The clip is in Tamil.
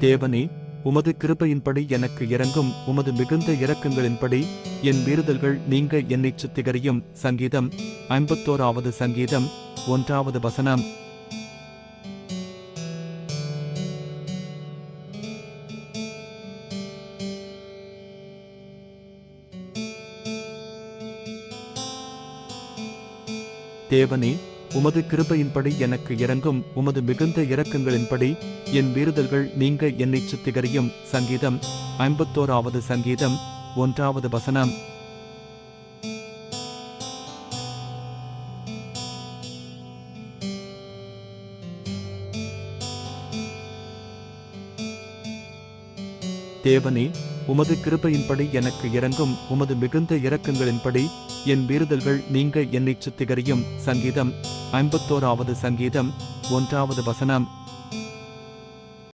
தேவனே, உமது கிருபையின்படி எனக்கு இரங்கும். உமது மிகுந்த இரக்கங்களின்படி என் மீறுதல்கள் நீங்க என்னைச் சுத்திகரியும். சங்கீதம் 51 சங்கீதம் 1 வசனம். தேவனே, உமது கிருபையின்படி எனக்கு இரங்கும். உமது மிகுந்த இரக்கங்களின்படி என் மீறுதல்கள் நீங்க என்னைச் சுத்திகரியும். சங்கீதம் 51 சங்கீதம் 1 வசனம். தேவனே, உமது கிருபையின்படி எனக்கு இரங்கும். உமது மிகுந்த இரக்கங்களின்படி என் மீறுதல்கள் நீங்க என்னைச் சுத்திகரியும். சங்கீதம் 51 சங்கீதம் 1 வசனம்.